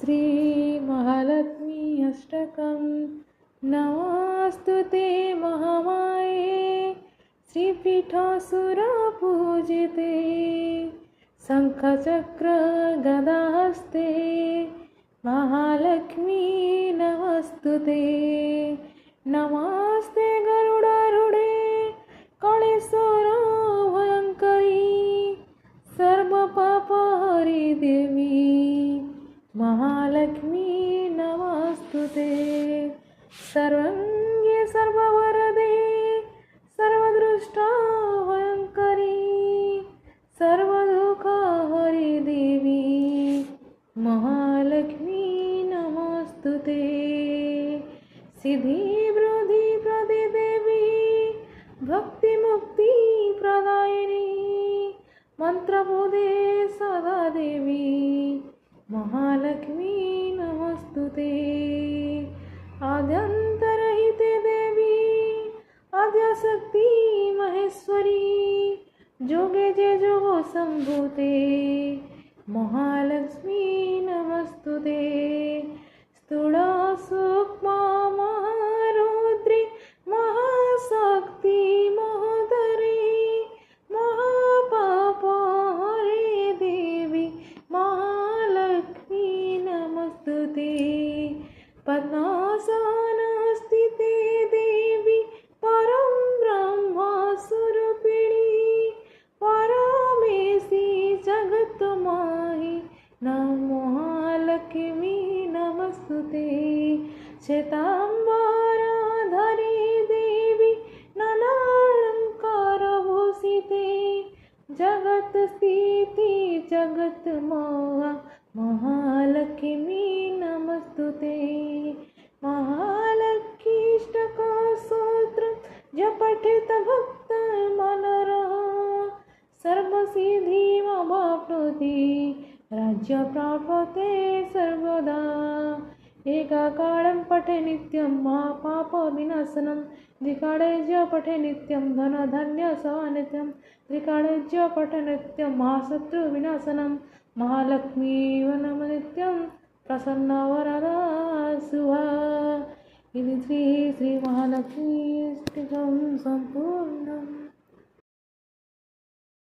श्रीमहालक्ष्मी अष्टकं नमस्तुते महामाये श्रीपीठासुरपूजिते शङ्खचक्र गदाहस्ते महालक्ष्मी नमस्तुते नमस्ते गरुडारूढे काळेश्वर भयंकरी सर्वपापहरि देवी महालक्ष्मी नमस्तुते सर्वंगे सर्ववरदे सर्वदृष्टा भयंकरी सर्वदुःखहरि देवी महालक्ष्मी नमस्तुते सिद्धि वृद्धि प्रदे देवी भक्ति मुक्ति प्रदायिनी मंत्रबोधे सदा देवी महालक्ष्मी नमस्तुते आद्यंतरहिते देवी आद्यशक्ति महेश्वरी जोगे जे जोगो संभूते महालक्ष्मी नमस्तुते स्थूला सूक्ष्मा महारुद्री महाशक्ति महोदरी महापापहरे देवी महालक्ष्मी नमस्तुते पद्मासनस्थिते देवी परं ब्रह्म स्वरूपिणी परमेशी जगत्माहि महालक्ष्मी नमस्तुते श्वेताम्बरधरे देवी नानालङ्कारभूषिते जगत्स्थिति जगन्माता महालक्ष्मी नमस्तुते महालक्ष्मीष्टकस्तोत्रं जपठेत भक्तमनरः सर्वसिद्धिमवाप्नोति राज्यप्राप्ते सर्वदा एकाकालं पठे नित्यं महापापविनाशनं द्विकाले च पठे नित्यं धनधान्यसमानित्यं त्रिकाले च पठे नित्यं महाशत्रुविनाशनं महालक्ष्मीव नम नित्यं प्रसन्नवरदा शुभा इति श्री महालक्ष्मी अष्टकं सम्पूर्णम्।